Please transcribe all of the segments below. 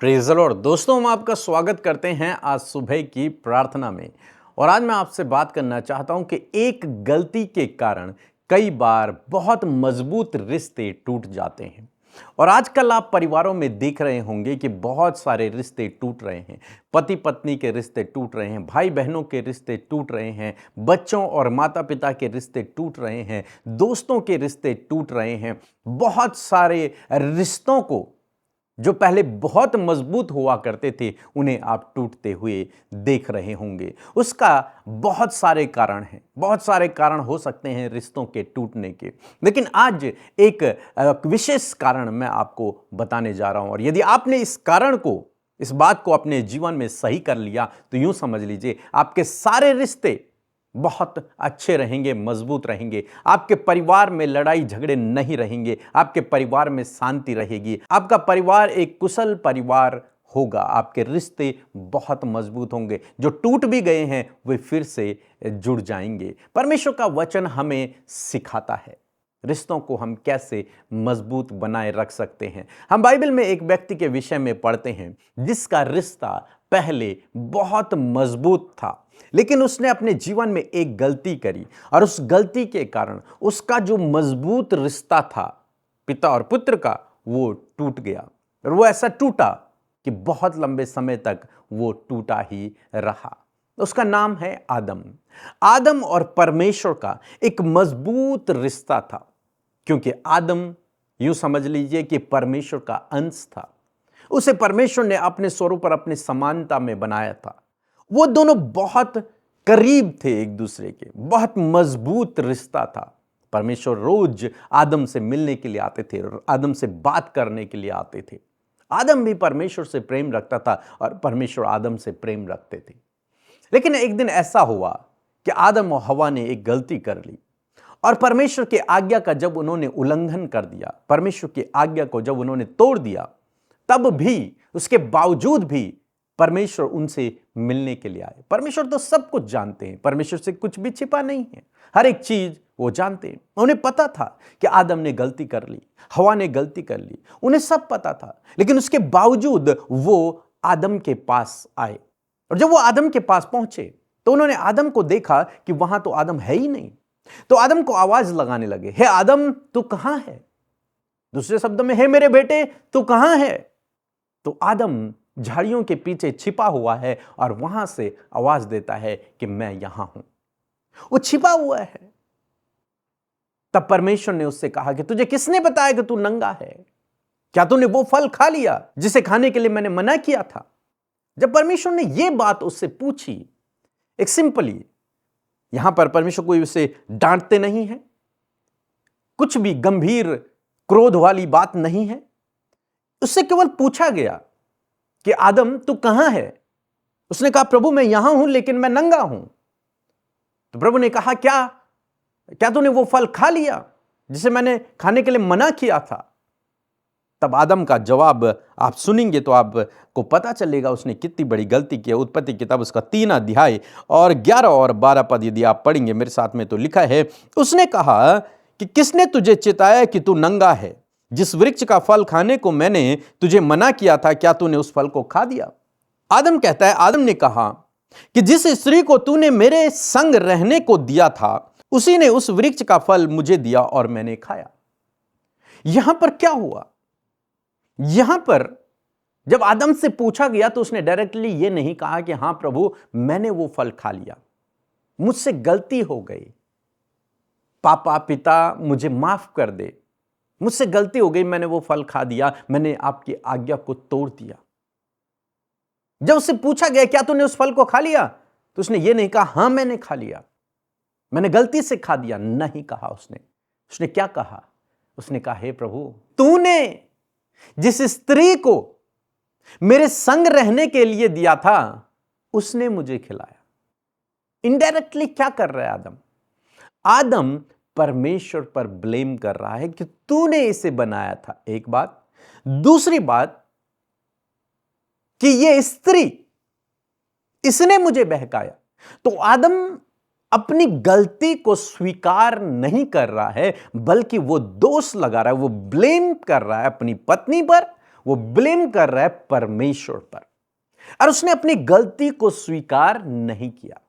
Praise the Lord. दोस्तों, हम आपका स्वागत करते हैं आज सुबह की प्रार्थना में। और आज मैं आपसे बात करना चाहता हूं कि एक गलती के कारण कई बार बहुत मजबूत रिश्ते टूट जाते हैं। और आजकल आप परिवारों में देख रहे होंगे कि बहुत सारे रिश्ते टूट रहे हैं। पति पत्नी के रिश्ते टूट रहे हैं, भाई बहनों के रिश्ते टूट रहे हैं, बच्चों और माता पिता के रिश्ते टूट रहे हैं, दोस्तों के रिश्ते टूट रहे हैं। बहुत सारे रिश्तों को जो पहले बहुत मजबूत हुआ करते थे, उन्हें आप टूटते हुए देख रहे होंगे। उसका बहुत सारे कारण हैं, बहुत सारे कारण हो सकते हैं रिश्तों के टूटने के। लेकिन आज एक विशेष कारण मैं आपको बताने जा रहा हूं, और यदि आपने इस कारण को, इस बात को अपने जीवन में सही कर लिया, तो यूं समझ लीजिए आपके सारे रिश्ते बहुत अच्छे रहेंगे, मजबूत रहेंगे। आपके परिवार में लड़ाई झगड़े नहीं रहेंगे, आपके परिवार में शांति रहेगी, आपका परिवार एक कुशल परिवार होगा, आपके रिश्ते बहुत मजबूत होंगे। जो टूट भी गए हैं वे फिर से जुड़ जाएंगे। परमेश्वर का वचन हमें सिखाता है रिश्तों को हम कैसे मजबूत बनाए रख सकते हैं। हम बाइबल में एक व्यक्ति के विषय में पढ़ते हैं जिसका रिश्ता पहले बहुत मजबूत था, लेकिन उसने अपने जीवन में एक गलती करी, और उस गलती के कारण उसका जो मजबूत रिश्ता था पिता और पुत्र का, वो टूट गया। और वो ऐसा टूटा कि बहुत लंबे समय तक वो टूटा ही रहा। उसका नाम है आदम। आदम और परमेश्वर का एक मजबूत रिश्ता था, क्योंकि आदम यूं समझ लीजिए कि परमेश्वर का अंश था। उसे परमेश्वर ने अपने स्वरूप पर, अपनी समानता में बनाया था। वो दोनों बहुत करीब थे एक दूसरे के, बहुत मजबूत रिश्ता था। परमेश्वर रोज आदम से मिलने के लिए आते थे और आदम से बात करने के लिए आते थे। आदम भी परमेश्वर से प्रेम रखता था और परमेश्वर आदम से प्रेम रखते थे। लेकिन एक दिन ऐसा हुआ कि आदम और हवा ने एक गलती कर ली, और परमेश्वर की आज्ञा का जब उन्होंने उल्लंघन कर दिया, परमेश्वर की आज्ञा को जब उन्होंने तोड़ दिया, तब भी, उसके बावजूद भी परमेश्वर उनसे मिलने के लिए आए। परमेश्वर तो सब कुछ जानते हैं, परमेश्वर से कुछ भी छिपा नहीं है, हर एक चीज वो जानते हैं। उन्हें पता था कि आदम ने गलती कर ली, हवा ने गलती कर ली, उन्हें सब पता था। लेकिन उसके बावजूद वो आदम के पास आए, और जब वो आदम के पास पहुंचे तो उन्होंने आदम को देखा कि वहां तो आदम है ही नहीं। तो आदम को आवाज लगाने लगे, हे आदम, तू कहां है? दूसरे शब्दों में, हे मेरे बेटे, तू कहां है? तो आदम झाड़ियों के पीछे छिपा हुआ है और वहां से आवाज देता है कि मैं यहां हूं। वो छिपा हुआ है। तब परमेश्वर ने उससे कहा कि तुझे किसने बताया कि तू नंगा है? क्या तूने वो फल खा लिया जिसे खाने के लिए मैंने मना किया था? जब परमेश्वर ने यह बात उससे पूछी, एक सिंपली, यहां पर परमेश्वर कोई उसे डांटते नहीं है, कुछ भी गंभीर क्रोध वाली बात नहीं है। उससे केवल पूछा गया कि आदम, तू कहां है? उसने कहा, प्रभु मैं यहां हूं, लेकिन मैं नंगा हूं। तो प्रभु ने कहा, क्या क्या तूने वो फल खा लिया जिसे मैंने खाने के लिए मना किया था? तब आदम का जवाब आप सुनेंगे तो आपको पता चलेगा उसने कितनी बड़ी गलती की है। उत्पत्ति किताब उसका 3 अध्याय और 11 और 12 पद यदि आप पढ़ेंगे मेरे साथ में, तो लिखा है, उसने कहा कि किसने तुझे चिताया कि तू नंगा है? जिस वृक्ष का फल खाने को मैंने तुझे मना किया था, क्या तूने उस फल को खा दिया? आदम कहता है, आदम ने कहा कि जिस स्त्री को तूने मेरे संग रहने को दिया था, उसी ने उस वृक्ष का फल मुझे दिया और मैंने खाया। यहां पर क्या हुआ? यहां पर जब आदम से पूछा गया तो उसने डायरेक्टली यह नहीं कहा कि हां प्रभु, मैंने वो फल खा लिया, मुझसे गलती हो गई, पापा पिता मुझे माफ कर दे, मुझसे गलती हो गई, मैंने वो फल खा दिया, मैंने आपकी आज्ञा को तोड़ दिया। जब उससे पूछा गया क्या तूने उस फल को खा लिया, तो उसने ये नहीं कहा हां मैंने खा लिया, मैंने गलती से खा दिया, नहीं कहा उसने क्या कहा? उसने कहा, हे प्रभु, तूने जिस स्त्री को मेरे संग रहने के लिए दिया था, उसने मुझे खिलाया। इनडायरेक्टली क्या कर रहा है आदम? आदम परमेश्वर पर ब्लेम कर रहा है कि तूने इसे बनाया था, एक बात। दूसरी बात कि यह स्त्री, इसने मुझे बहकाया। तो आदम अपनी गलती को स्वीकार नहीं कर रहा है, बल्कि वो दोष लगा रहा है, वो ब्लेम कर रहा है अपनी पत्नी पर वो ब्लेम कर रहा है परमेश्वर पर, और उसने अपनी गलती को स्वीकार नहीं किया।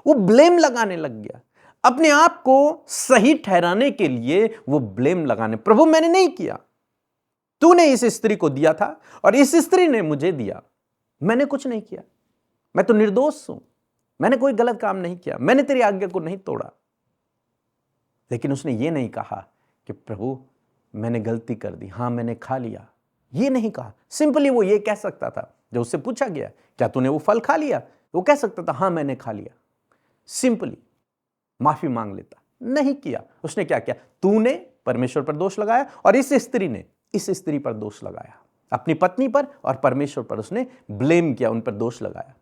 वो ब्लेम लगाने लग गया, अपने आप को सही ठहराने के लिए वो ब्लेम लगाने, प्रभु मैंने नहीं किया, तूने इस स्त्री को दिया था और इस स्त्री ने मुझे दिया, मैंने कुछ नहीं किया, मैं तो निर्दोष हूं, मैंने कोई गलत काम नहीं किया, मैंने तेरी आज्ञा को नहीं तोड़ा। लेकिन उसने ये नहीं कहा कि प्रभु मैंने गलती कर दी, हां मैंने खा लिया, ये नहीं कहा। सिंपली वो ये कह सकता था, जब उससे पूछा गया क्या तूने वो फल खा लिया, वो कह सकता था हां मैंने खा लिया, सिंपली माफी मांग लेता। नहीं किया। उसने क्या किया, तूने परमेश्वर पर दोष लगाया और इस स्त्री ने इस स्त्री पर दोष लगाया, अपनी पत्नी पर और परमेश्वर पर उसने ब्लेम किया, उन पर दोष लगाया।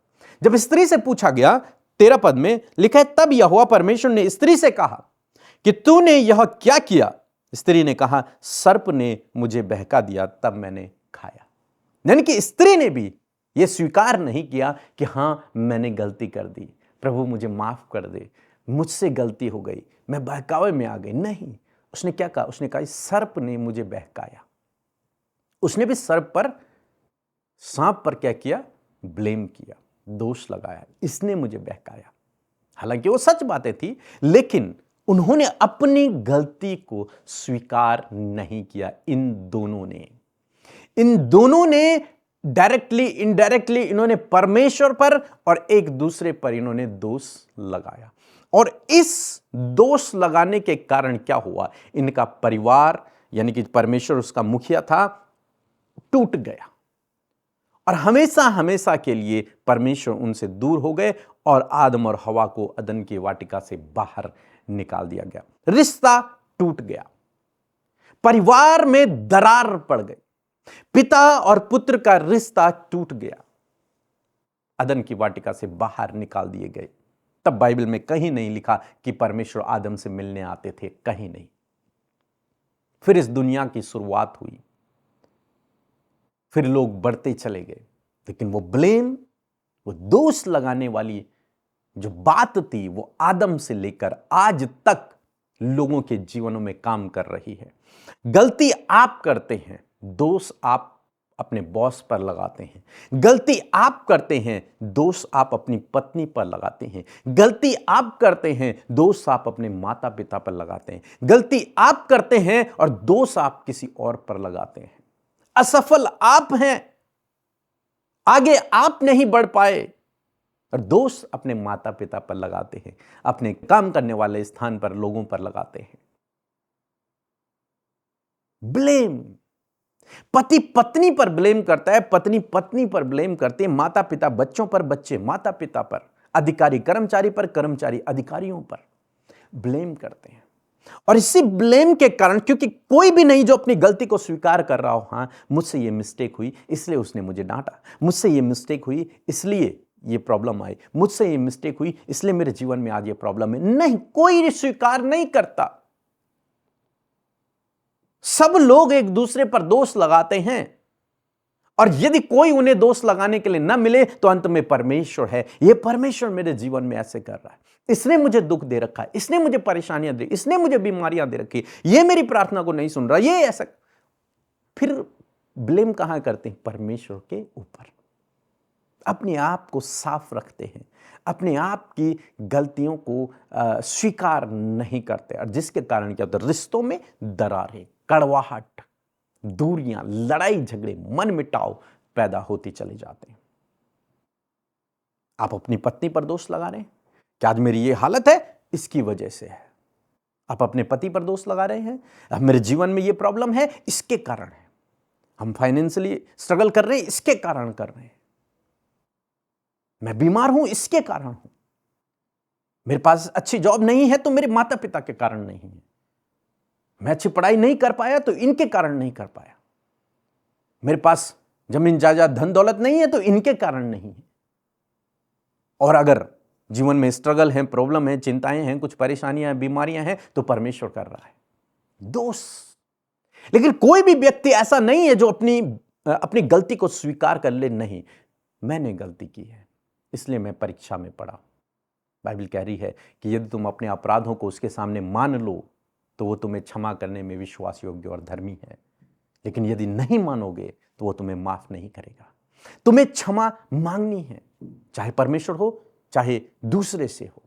जब स्त्री से पूछा गया, 13 पद में लिखा है, तब यहोवा परमेश्वर ने स्त्री से कहा कि तूने यह क्या किया। स्त्री ने कहा, सर्प ने मुझे बहका दिया, तब मैंने खाया। यानी कि स्त्री ने भी यह स्वीकार नहीं किया कि हां मैंने गलती कर दी, प्रभु मुझे माफ कर दे, मुझसे गलती हो गई, मैं बहकावे में आ गई। नहीं, उसने क्या कहा, उसने कहा सर्प ने मुझे बहकाया। उसने भी सर्प पर, सांप पर क्या किया, ब्लेम किया, दोष लगाया, इसने मुझे बहकाया। हालांकि वो सच बातें थी, लेकिन उन्होंने अपनी गलती को स्वीकार नहीं किया। इन दोनों ने डायरेक्टली इनडायरेक्टली इन्होंने परमेश्वर पर और एक दूसरे पर इन्होंने दोष लगाया, और इस दोष लगाने के कारण क्या हुआ, इनका परिवार यानी कि परमेश्वर उसका मुखिया था, टूट गया, और हमेशा हमेशा के लिए परमेश्वर उनसे दूर हो गए और आदम और हवा को अदन की वाटिका से बाहर निकाल दिया गया। रिश्ता टूट गया, परिवार में दरार पड़ गई, पिता और पुत्र का रिश्ता टूट गया, अदन की वाटिका से बाहर निकाल दिए गए। तब बाइबल में कहीं नहीं लिखा कि परमेश्वर आदम से मिलने आते थे, कहीं नहीं। फिर इस दुनिया की शुरुआत हुई, फिर लोग बढ़ते चले गए, लेकिन वो ब्लेम, वो दोष लगाने वाली जो बात थी, वो आदम से लेकर आज तक लोगों के जीवनों में काम कर रही है। गलती आप करते हैं, दोष आप अपने बॉस पर लगाते हैं। गलती आप करते हैं, दोष आप अपनी पत्नी पर लगाते हैं। गलती आप करते हैं, दोष आप अपने माता पिता पर लगाते हैं। गलती आप करते हैं और दोष आप किसी और पर लगाते हैं। असफल आप हैं, आगे आप नहीं बढ़ पाए और दोष अपने माता पिता पर लगाते हैं, अपने काम करने वाले स्थान पर लोगों पर लगाते हैं। ब्लेम, पति पत्नी पर ब्लेम करता है, पत्नी पत्नी पर ब्लेम करती है, माता पिता बच्चों पर, बच्चे माता पिता पर, अधिकारी कर्मचारी पर, कर्मचारी अधिकारियों पर ब्लेम करते हैं। और इसी ब्लेम के कारण, क्योंकि कोई भी नहीं जो अपनी गलती को स्वीकार कर रहा हो, हां मुझसे ये मिस्टेक हुई इसलिए उसने मुझे डांटा, मुझसे ये मिस्टेक हुई इसलिए ये प्रॉब्लम आई, मुझसे ये मिस्टेक हुई इसलिए मेरे जीवन में आज ये प्रॉब्लम है, नहीं, कोई स्वीकार नहीं करता। सब लोग एक दूसरे पर दोष लगाते हैं, और यदि कोई उन्हें दोष लगाने के लिए न मिले तो अंत में परमेश्वर है, ये परमेश्वर मेरे जीवन में ऐसे कर रहा है, इसने मुझे दुख दे रखा है, इसने मुझे परेशानियां दी, इसने मुझे बीमारियां दे रखी, ये मेरी प्रार्थना को नहीं सुन रहा, ये ऐसा। फिर ब्लेम कहां करते हैं, परमेश्वर के ऊपर। अपने आप को साफ रखते हैं, अपने आप की गलतियों को स्वीकार नहीं करते, और जिसके कारण क्या होता है, रिश्तों में दरारें, कड़वाहट, दूरियां, लड़ाई झगड़े, मन मिटाव पैदा होती चले जाते हैं। आप अपनी पत्नी पर दोष लगा रहे हैं कि आज मेरी ये हालत है इसकी वजह से है। आप अपने पति पर दोष लगा रहे हैं, अब मेरे जीवन में ये प्रॉब्लम है इसके कारण है, हम फाइनेंशियली स्ट्रगल कर रहे हैं इसके कारण कर रहे हैं, मैं बीमार हूं इसके कारण हूं, मेरे पास अच्छी जॉब नहीं है तो मेरे माता पिता के कारण नहीं है, मैं अच्छी पढ़ाई नहीं कर पाया तो इनके कारण नहीं कर पाया, मेरे पास जमीन जायदाद धन दौलत नहीं है तो इनके कारण नहीं है। और अगर जीवन में स्ट्रगल है, प्रॉब्लम है, चिंताएं हैं, कुछ परेशानियां, बीमारियां हैं, तो परमेश्वर कर रहा है दोष। लेकिन कोई भी व्यक्ति ऐसा नहीं है जो अपनी गलती को स्वीकार कर ले, नहीं, मैंने गलती की है इसलिए मैं परीक्षा में पड़ा। बाइबल कह रही है कि यदि तुम अपने अपराधों को उसके सामने मान लो तो वो तुम्हें क्षमा करने में विश्वास योग्य और धर्मी है। लेकिन यदि नहीं मानोगे तो वो तुम्हें माफ नहीं करेगा। तुम्हें क्षमा मांगनी है, चाहे परमेश्वर हो चाहे दूसरे से हो।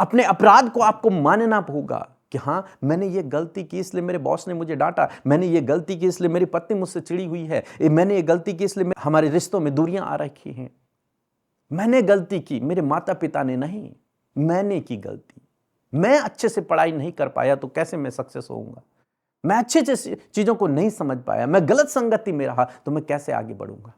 अपने अपराध को आपको मानना होगा कि हां, मैंने ये गलती की इसलिए मेरे बॉस ने मुझे डांटा, मैंने ये गलती की इसलिए मेरी पत्नी मुझसे चिड़ी हुई है, मैंने ये गलती की इसलिए हमारे रिश्तों में दूरियां आ रखी हैं। मैंने गलती की, मेरे माता पिता ने नहीं, मैंने की गलती। मैं अच्छे से पढ़ाई नहीं कर पाया तो कैसे मैं सक्सेस होऊंगा। मैं अच्छे से चीजों को नहीं समझ पाया, मैं गलत संगति में रहा तो मैं कैसे आगे बढ़ूंगा।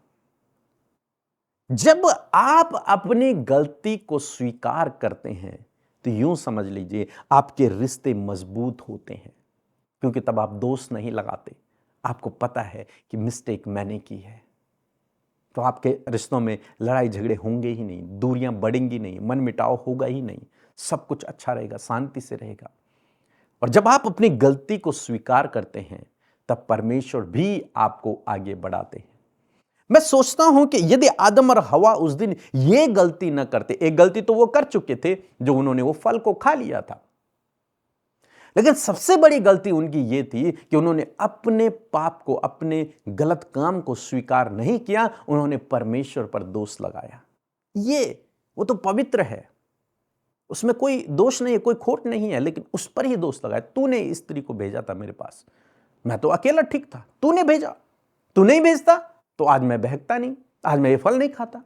जब आप अपनी गलती को स्वीकार करते हैं तो यूं समझ लीजिए आपके रिश्ते मजबूत होते हैं, क्योंकि तब आप दोष नहीं लगाते। आपको पता है कि मिस्टेक मैंने की है, तो आपके रिश्तों में लड़ाई झगड़े होंगे ही नहीं, दूरियां बढ़ेंगी नहीं, मन मिटाव होगा ही नहीं, सब कुछ अच्छा रहेगा, शांति से रहेगा। और जब आप अपनी गलती को स्वीकार करते हैं तब परमेश्वर भी आपको आगे बढ़ाते हैं। मैं सोचता हूं कि यदि आदम और हवा उस दिन ये गलती न करते, एक गलती तो वो कर चुके थे जो उन्होंने वो फल को खा लिया था, लेकिन सबसे बड़ी गलती उनकी ये थी कि उन्होंने अपने पाप को, अपने गलत काम को स्वीकार नहीं किया, उन्होंने परमेश्वर पर दोष लगाया। वो तो पवित्र है, उसमें कोई दोष नहीं है, कोई खोट नहीं है, लेकिन उस पर ही दोष लगाया। तूने इस स्त्री को भेजा था मेरे पास, मैं तो अकेला ठीक था, तूने भेजा, तू नहीं भेजता तो आज मैं बहकता नहीं, आज मैं ये फल नहीं खाता।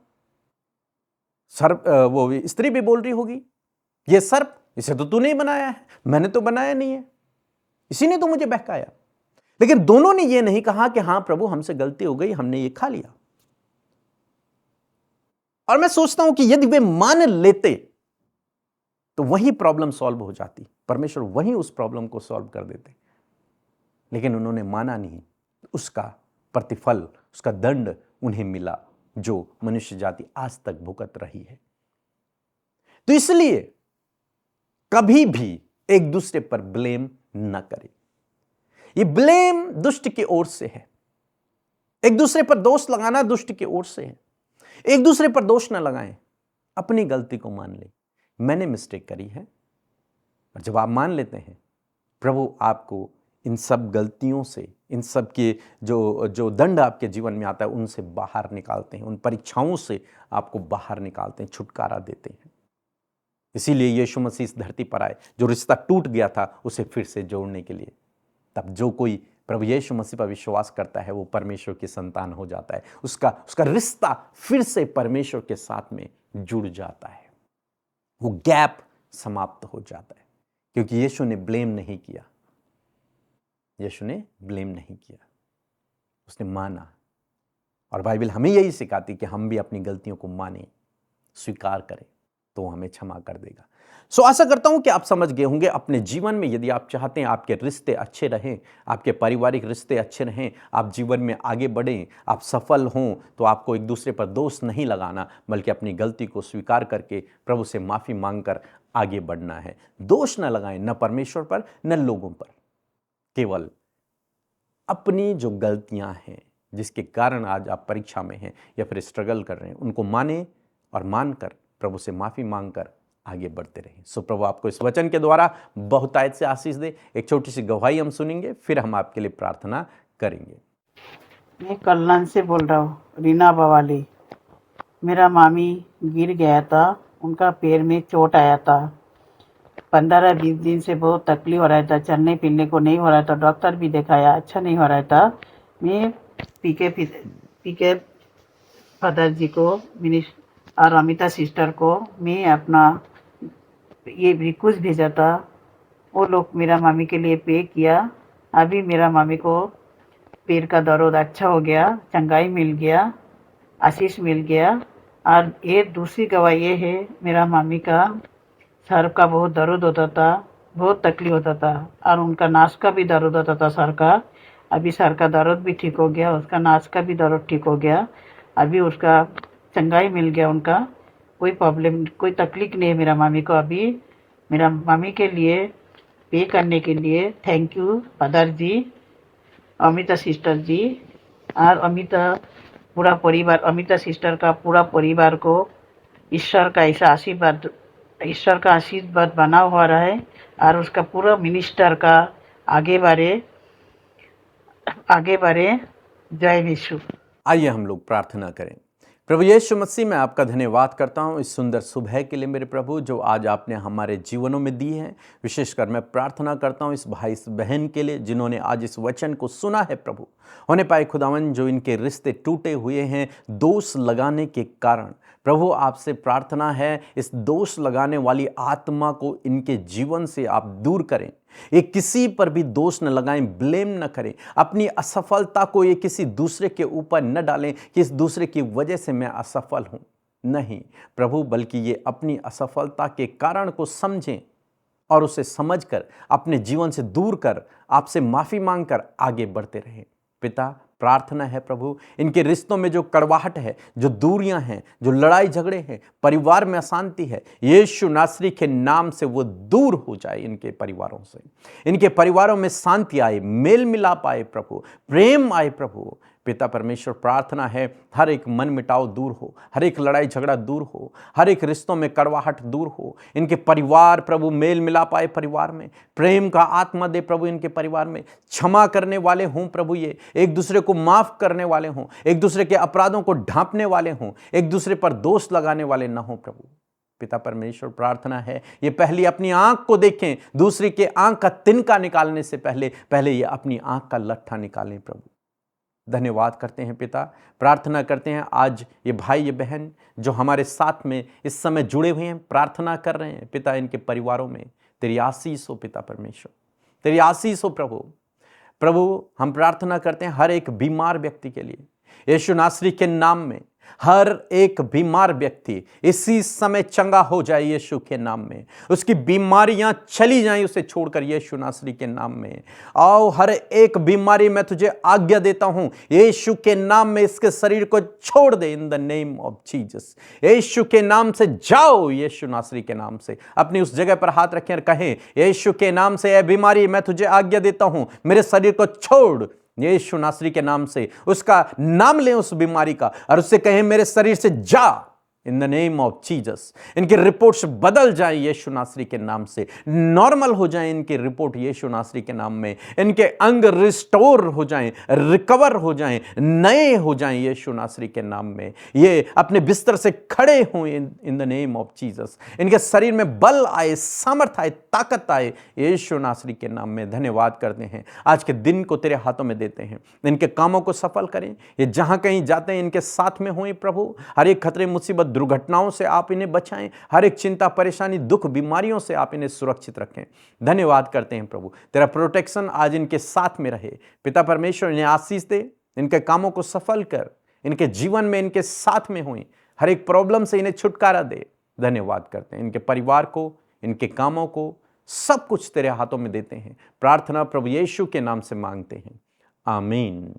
सर्प, वो स्त्री भी बोल रही होगी, ये सर्प, इसे तो तूने ही बनाया है, मैंने तो बनाया नहीं है, इसी ने तो मुझे बहकाया। लेकिन दोनों ने ये नहीं कहा कि हां प्रभु हमसे गलती हो गई, हमने ये खा लिया। और मैं सोचता हूं कि यदि वे मान लेते तो वही प्रॉब्लम सॉल्व हो जाती, परमेश्वर वही उस प्रॉब्लम को सॉल्व कर देते। लेकिन उन्होंने माना नहीं, उसका प्रतिफल, उसका दंड उन्हें मिला जो मनुष्य जाति आज तक भुगत रही है। तो इसलिए कभी भी एक दूसरे पर ब्लेम न करें। ये ब्लेम दुष्ट की ओर से है, एक दूसरे पर दोष लगाना दुष्ट की ओर से है। एक दूसरे पर दोष न लगाएं, अपनी गलती को मान लें, मैंने मिस्टेक करी है। और जब आप मान लेते हैं, प्रभु आपको इन सब गलतियों से, इन सब के जो दंड आपके जीवन में आता है उनसे बाहर निकालते हैं, उन परीक्षाओं से आपको बाहर निकालते हैं, छुटकारा देते हैं। इसीलिए यीशु मसीह इस धरती पर आए, जो रिश्ता टूट गया था उसे फिर से जोड़ने के लिए। तब जो कोई प्रभु यीशु मसीह पर विश्वास करता है वो परमेश्वर की संतान हो जाता है, उसका रिश्ता फिर से परमेश्वर के साथ में जुड़ जाता है, वो गैप समाप्त हो जाता है। क्योंकि यीशु ने ब्लेम नहीं किया, यीशु ने ब्लेम नहीं किया, उसने माना। और बाइबल हमें यही सिखाती कि हम भी अपनी गलतियों को माने, स्वीकार करें, तो हमें क्षमा कर देगा। सो आशा करता हूं कि आप समझ गए होंगे। अपने जीवन में यदि आप चाहते हैं आपके रिश्ते अच्छे रहें, आपके पारिवारिक रिश्ते अच्छे रहें, आप जीवन में आगे बढ़ें, आप सफल हों, तो आपको एक दूसरे पर दोष नहीं लगाना, बल्कि अपनी गलती को स्वीकार करके प्रभु से माफ़ी मांगकर आगे बढ़ना है। दोष न लगाएं, न परमेश्वर पर न लोगों पर, केवल अपनी जो गलतियां हैं जिसके कारण आज आप परीक्षा में हैं या फिर स्ट्रगल कर रहे हैं, उनको माने और मानकर प्रभु से माफ़ी मांगकर आगे बढ़ते रहें। सो प्रभु आपको इस वचन के द्वारा बहुतायत से आशीष दे। एक छोटी सी गवाही हम सुनेंगे, फिर हम आपके लिए प्रार्थना करेंगे। मैं कल्याण से बोल रहा हूँ, रीना बवाली। मेरा मामी गिर गया था, उनका पैर में चोट आया था। 15-20 दिन से बहुत तकलीफ हो रहा था, चलने फिरने को नहीं हो रहा था, डॉक्टर भी दिखाया, अच्छा नहीं हो रहा था। मैं पीके फादर जी को और अमिता सिस्टर को मैं अपना ये रिक्वेस्ट भेजा था, वो लोग मेरा मामी के लिए पे किया। अभी मेरा मामी को पैर का दर्द अच्छा हो गया, चंगाई मिल गया, आशीष मिल गया। और ये दूसरी गवाही ये है, मेरा मामी का सर का बहुत दर्द होता था, बहुत तकलीफ होता था, और उनका नाक का भी दर्द होता था सर का। अभी सर का दर्द भी ठीक हो गया, उसका नाक का भी दर्द ठीक हो गया, अभी उसका चंगाई मिल गया। उनका कोई प्रॉब्लम, कोई तकलीफ नहीं है मेरा मामी को। अभी मेरा मामी के लिए पे करने के लिए thank you father ji, Amita sister ji और अमिता पूरा परिवार, अमिता सिस्टर का पूरा परिवार को ईश्वर का ऐसा आशीर्वाद, ईश्वर का आशीर्वाद बना हुआ रहे और उसका पूरा मिनिस्टर का आगे बढ़े। आगे बढ़े। जय विशु। आइए हम लोग प्रार्थना करें। प्रभु यीशु मसीह, मैं आपका धन्यवाद करता हूँ इस सुंदर सुबह के लिए मेरे प्रभु, जो आज आपने हमारे जीवनों में दी है। विशेषकर मैं प्रार्थना करता हूँ इस भाई इस बहन के लिए जिन्होंने आज इस वचन को सुना है प्रभु। होने पाए खुदावन जो इनके रिश्ते टूटे हुए हैं दोष लगाने के कारण, प्रभु आपसे प्रार्थना है इस दोष लगाने वाली आत्मा को इनके जीवन से आप दूर करें। ये किसी पर भी दोष न लगाएं, ब्लेम न करें, अपनी असफलता को ये किसी दूसरे के ऊपर न डालें कि इस दूसरे की वजह से मैं असफल हूं। नहीं प्रभु, बल्कि ये अपनी असफलता के कारण को समझें और उसे समझकर अपने जीवन से दूर कर आपसे माफी मांगकर आगे बढ़ते रहें। पिता, प्रार्थना है प्रभु इनके रिश्तों में जो कड़वाहट है, जो दूरियां हैं, जो लड़ाई झगड़े हैं, परिवार में अशांति है, यीशु नासरी के नाम से वो दूर हो जाए। इनके परिवारों से, इनके परिवारों में शांति आए, मेल मिलाप आए प्रभु, प्रेम आए प्रभु। पिता परमेश्वर, प्रार्थना है हर एक मन मिटाव दूर हो, हर एक लड़ाई झगड़ा दूर हो, हर एक रिश्तों में कड़वाहट दूर हो। इनके परिवार प्रभु मेल मिलाप आए, परिवार में प्रेम का आत्मा दे प्रभु। इनके परिवार में क्षमा करने वाले हों प्रभु, ये एक दूसरे को माफ करने वाले हों, एक दूसरे के अपराधों को ढांपने वाले हों, एक दूसरे पर दोष लगाने वाले न हों प्रभु। पिता परमेश्वर, प्रार्थना है ये पहले अपनी आंख को देखें, दूसरी के आंख का तिनका निकालने से पहले ये अपनी आंख का लट्ठा निकालें प्रभु। धन्यवाद करते हैं पिता, प्रार्थना करते हैं आज ये भाई ये बहन जो हमारे साथ में इस समय जुड़े हुए हैं, प्रार्थना कर रहे हैं पिता, इनके परिवारों में तेरी आशीष हो पिता परमेश्वर, तेरी आशीष हो प्रभु। प्रभु हम प्रार्थना करते हैं हर एक बीमार व्यक्ति के लिए, यीशु नासरी के नाम में हर एक बीमार व्यक्ति इसी समय चंगा हो जाए यीशु के नाम में, उसकी बीमारियां चली जाएं उसे छोड़कर यीशु नासरी के नाम में। आओ हर एक बीमारी में तुझे आज्ञा देता हूं यीशु के नाम में, इसके शरीर को छोड़ दे in the name of Jesus. यीशु के नाम से जाओ, यीशु नासरी के नाम से अपनी उस जगह पर हाथ रखें और कहें यीशु के नाम से ए बीमारी मैं तुझे आज्ञा देता हूं, मेरे शरीर को छोड़। यीशु नासरी के नाम से उसका नाम लें उस बीमारी का और उससे कहें मेरे शरीर से जा इन द नेम ऑफ जीसस। इनकी रिपोर्ट्स बदल जाए यीशु नासरी के नाम से, नॉर्मल हो जाए इनकी रिपोर्ट यीशु नासरी के नाम में, इनके अंग रिस्टोर हो जाएं, रिकवर हो जाएं, नए हो जाएं यीशु नासरी के नाम में। ये अपने बिस्तर से खड़े हों इन द नेम ऑफ जीसस। इनके शरीर में बल आए, सामर्थ आए, ताकत आए यीशु नासरी के नाम में। धन्यवाद करते हैं, आज के दिन को तेरे हाथों में देते हैं, इनके कामों को सफल करें, ये जहां कहीं जाते हैं इनके साथ में हों प्रभु। हर एक खतरे मुसीबत दुर्घटनाओं से आप इन्हें बचाएं, हर एक चिंता परेशानी दुख बीमारियों से आप इन्हें सुरक्षित रखें। धन्यवाद करते हैं प्रभु, तेरा प्रोटेक्शन आज इनके साथ में रहे। पिता परमेश्वर इन्हें आशीष दे, इनके कामों को सफल कर, इनके जीवन में इनके साथ में हुई हर एक प्रॉब्लम से इन्हें छुटकारा दे। धन्यवाद करते हैं, इनके परिवार को, इनके कामों को, सब कुछ तेरे हाथों में देते हैं। प्रार्थना प्रभु यीशु के नाम से मांगते हैं, आमीन।